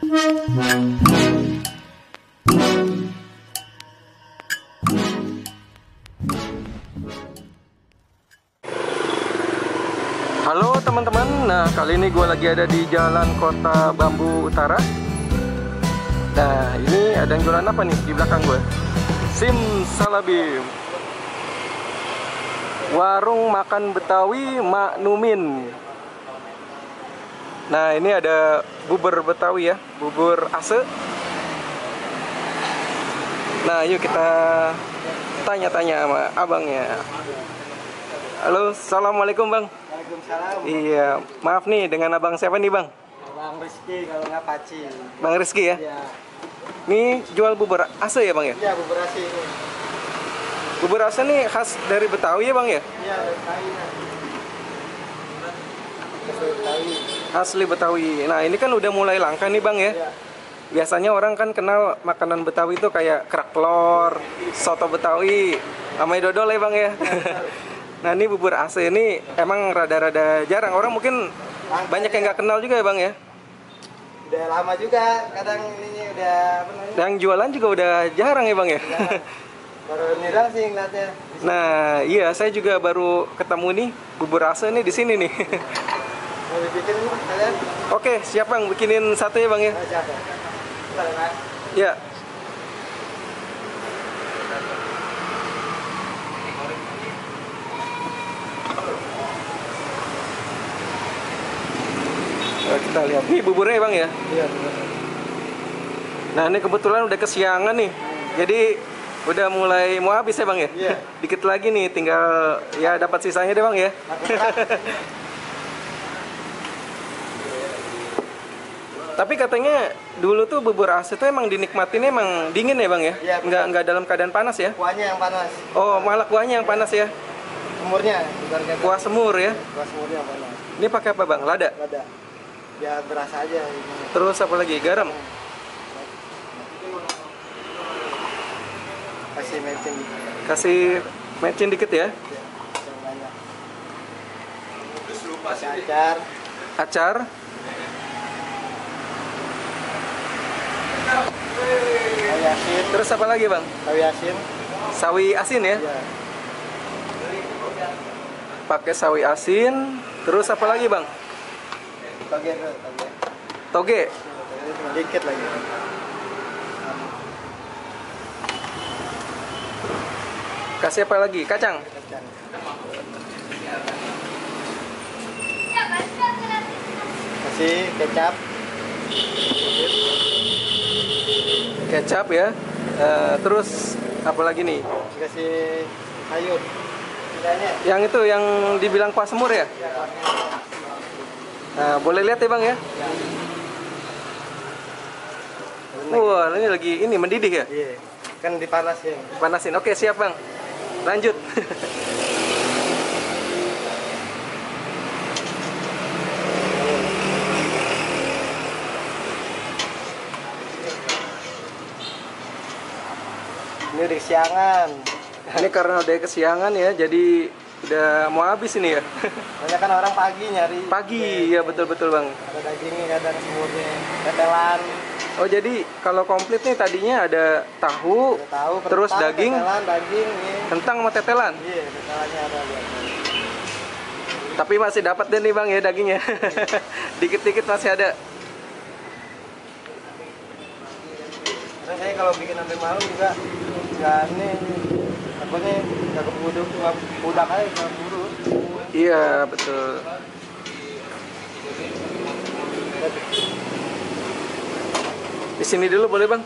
Halo teman-teman, nah kali ini gue lagi ada di Jalan Kota Bambu Utara. Nah ini ada yang jualan apa nih di belakang gue? Simsalabim, warung makan Betawi Mak Numin. Nah ini ada bubur Betawi ya, bubur ase. Nah yuk kita tanya-tanya sama abangnya. Halo, assalamualaikum bang. Waalaikumsalam. Iya, maaf nih dengan abang siapa nih bang? Bang Rizky kalau nggak Paci. Bang Rizky ya? Iya. Ini jual bubur ase ya bang ya? Iya, bubur ase ini. Bubur ase nih khas dari Betawi ya bang ya? Iya, Betawi. Betawi. Asli Betawi. Nah ini kan udah mulai langka nih bang ya? Iya. Biasanya orang kan kenal makanan Betawi itu kayak kerak telur, soto Betawi, amai dodol ya bang ya? Nah ini bubur ase ini emang rada-rada jarang, orang mungkin banyak yang nggak kenal juga ya bang ya? Udah lama juga, kadang ini udah apa namanya? Yang jualan juga udah jarang ya bang ya? Baru nirang sih ngeliatnya. Nah iya, saya juga baru ketemu nih bubur ase nih di sini nih. Mau dibikin nih kalian? Oke, siap bang, bikinin satu ya bang ya? Siapa? Bentar, Pak. Ya. Nah, kita lihat nih buburnya ya bang ya. Iya, benar. Nah ini kebetulan udah kesiangan nih, jadi udah mulai mau habis ya bang ya. Iya. Dikit lagi nih, tinggal ya dapat sisanya deh bang ya. Tapi katanya dulu tuh bubur ase tuh emang dinikmatinnya emang dingin ya bang ya. Iya, Nggak dalam keadaan panas ya. Kuahnya yang panas. Oh malah kuahnya yang panas ya. Semurnya, bukan kata. Kuah semur ya. Kuah semurnya yang panas. Ini pakai apa bang? Lada. Ada. Biar berasa aja ini. Terus apa lagi? Garam. Kasih mecin. Kasih mecin dikit ya. Ya, yang banyak. Kasih acar. Acar. Sawi asin. Terus apa lagi bang? Sawi asin. Sawi asin ya. Ya. Pakai sawi asin. Terus apa lagi bang? Toge. Toge. Dikit lagi. Kasih apa lagi? Kacang. Kacang. Kasih kecap. Kecap ya. Terus apa lagi nih? Kasih sayur. Sisanya. Yang itu yang dibilang kuah semur ya? Nah, boleh lihat ya bang ya? Wah, ini lagi mendidih ya? Iya. Kan dipanasin. Panasin. Oke, siap bang. Lanjut. Ini udah kesiangan. Ini karena udah kesiangan ya, jadi udah mau habis ini ya. Banyak kan orang pagi nyari. Pagi, ya betul-betul bang. Ada dagingnya, kadang semurnya, tetelan. Oh jadi kalau komplit nih tadinya ada tahu, Udah tahu, terus kentang, daging, tetelan, daging, nih. kentang sama tetelan. Iya, tetelannya ada. Tapi masih dapat deh nih bang ya dagingnya. Dikit-dikit masih ada. Karena saya kalau bikin sampai malam juga nggak ini, takutnya nggak keburu, udah aja nggak buru. Iya betul. Di sini dulu boleh bang?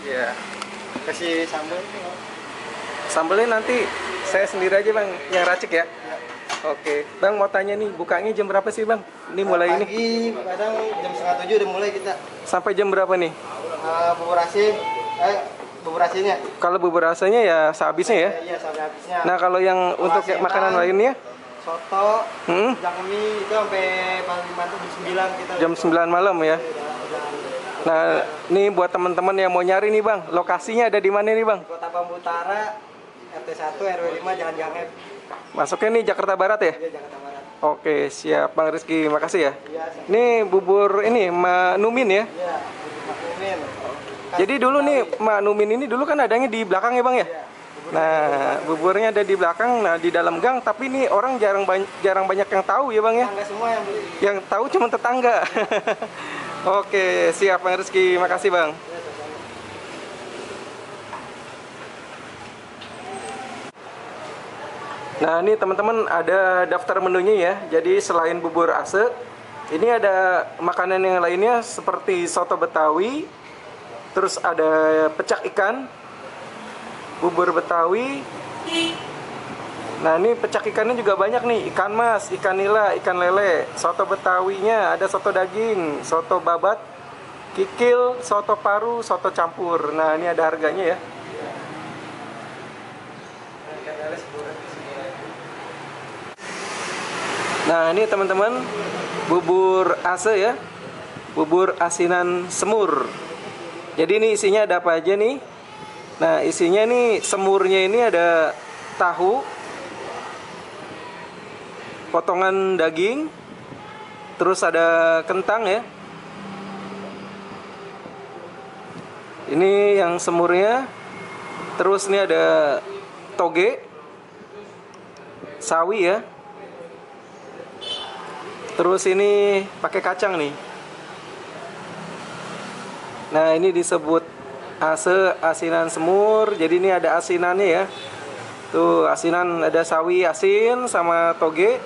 Iya. Kasih sambal. Sambelnya nanti saya sendiri aja bang yang racik ya. Oke, bang mau tanya nih bukanya jam berapa sih bang? Ini mulai ini? Pagi, kadang jam 6:30 udah mulai kita. Sampai jam berapa nih? Bubur asin, bubur asinnya. Kalau bubur rasanya ya sehabisnya ya. Iya, sampai habisnya. Nah kalau yang untuk Asinan, makanan lainnya? Soto, Hmm? jang mie itu sampai paling mantap jam 9 kita. Jam 9 malam ya. Nah, ini buat teman-teman yang mau nyari nih bang, lokasinya ada di mana nih bang? Kota Bambu Utara, RT 1 RW 5 Jalan Gangep. Masuknya nih Jakarta Barat ya? Iya, Jakarta Barat. Oke, siap Bang Rizky, makasih ya. Iya, Ini bubur ini Mak Numin ya? iya. maknumin. Jadi dulu nih maknumin ini dulu kan adanya di belakang ya bang ya? Nah buburnya ada di belakang, nah di dalam gang, tapi ini orang jarang banyak yang tahu ya bang ya? Enggak semua yang beli. Yang tahu cuma tetangga. Oke, siap Bang Rizky, makasih bang. Nah ini teman-teman ada daftar menunya ya. Jadi selain bubur ase, ini ada makanan yang lainnya seperti soto Betawi, terus ada pecak ikan, bubur Betawi. Nah ini pecak ikannya juga banyak nih, ikan mas, ikan nila, ikan lele, soto Betawinya, ada soto daging, soto babat, kikil, soto paru, soto campur. Nah ini ada harganya ya. Nah ini teman-teman bubur ase ya, bubur asinan semur. Jadi ini isinya ada apa aja nih? Nah isinya nih, semurnya ini ada tahu, potongan daging, terus ada kentang ya. Ini yang semurnya. Terus ini ada toge, sawi ya. Terus ini pakai kacang nih. Nah ini disebut ase asinan semur. Jadi ini ada asinannya ya. Tuh asinan, ada sawi asin sama toge.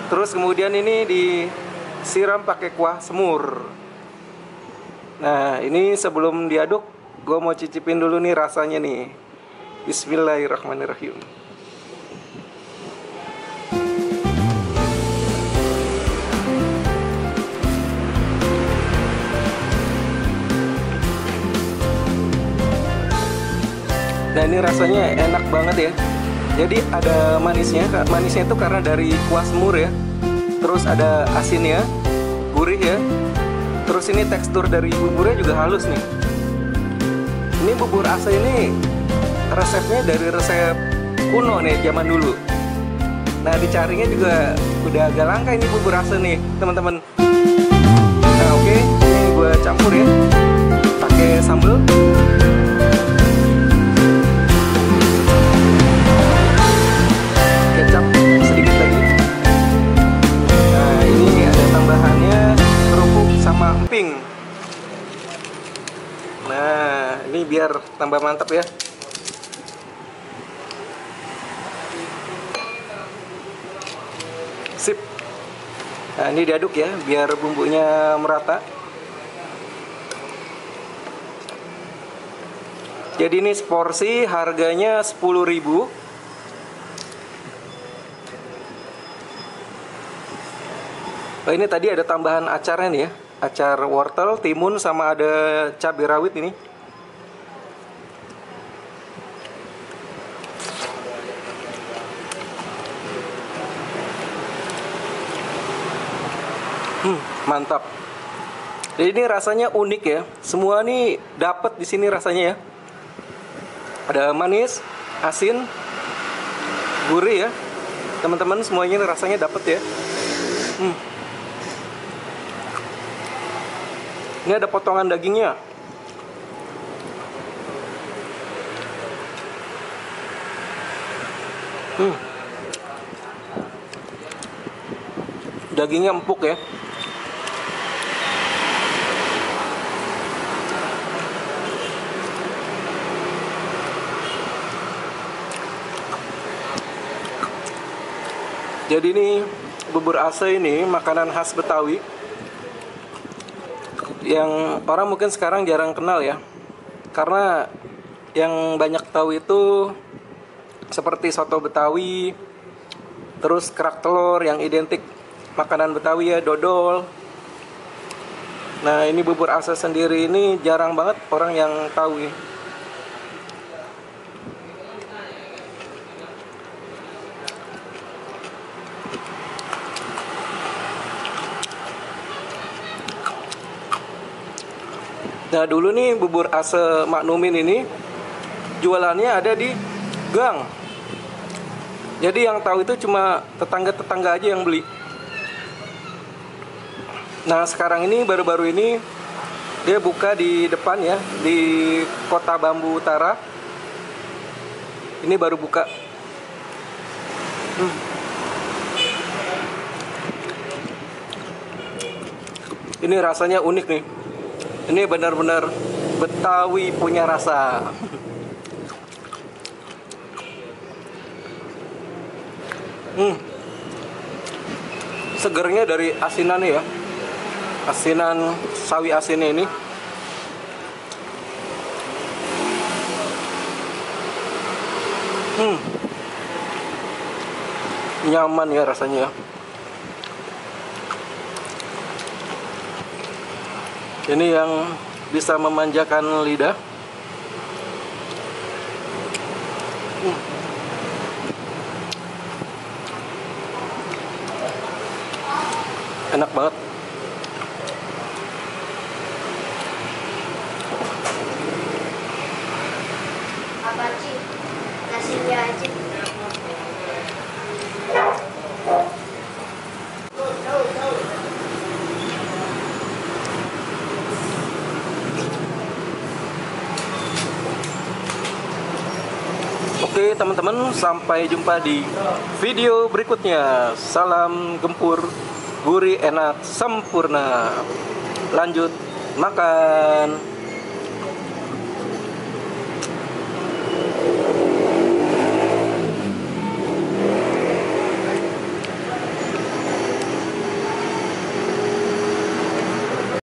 Terus kemudian ini disiram pakai kuah semur. Nah ini sebelum diaduk, gue mau cicipin dulu nih rasanya nih. Bismillahirrahmanirrahim. Nah ini rasanya enak banget ya. Jadi ada manisnya, manisnya itu karena dari kuah semur ya. Terus ada asinnya, gurih ya. Terus ini tekstur dari buburnya juga halus nih. Ini bubur ase ini resepnya dari resep kuno nih, zaman dulu. Nah dicarinya juga udah agak langka ini bubur ase nih teman-teman. Nah oke, ini gue campur ya, pakai sambal. Kecap sedikit lagi. Nah ini ada tambahannya kerupuk sama emping. Nah ini biar tambah mantap ya. Sip. Nah ini diaduk ya biar bumbunya merata. Jadi ini seporsi harganya 10.000. Oh, ini tadi ada tambahan acarnya nih ya, acar wortel, timun, sama ada cabai rawit ini. Mantap. Jadi ini rasanya unik ya. Semua nih dapat di sini rasanya ya. Ada manis, asin, gurih ya. Teman-teman semuanya rasanya dapat ya. Ini ada potongan dagingnya. Dagingnya empuk ya. Jadi ini bubur ase ini makanan khas Betawi yang orang mungkin sekarang jarang kenal ya. Karena yang banyak tahu itu seperti soto Betawi, terus kerak telur yang identik makanan Betawi ya, dodol. Nah ini bubur ase sendiri ini jarang banget orang yang tahu ya. Nah dulu nih bubur ase maknumin ini jualannya ada di gang. Jadi yang tahu itu cuma tetangga-tetangga aja yang beli. Nah sekarang ini baru-baru ini Dia buka di depan ya, di Kota Bambu Utara. Ini baru buka. Ini rasanya unik nih. Ini benar-benar Betawi punya rasa. Segernya dari asinan ya. Asinan sawi asinnya ini. Nyaman ya rasanya ya. Ini yang bisa memanjakan lidah. Enak banget. Apa sih? Nasinya aja. Oke teman-teman, sampai jumpa di video berikutnya. Salam gempur, gurih, enak, sempurna. Lanjut makan.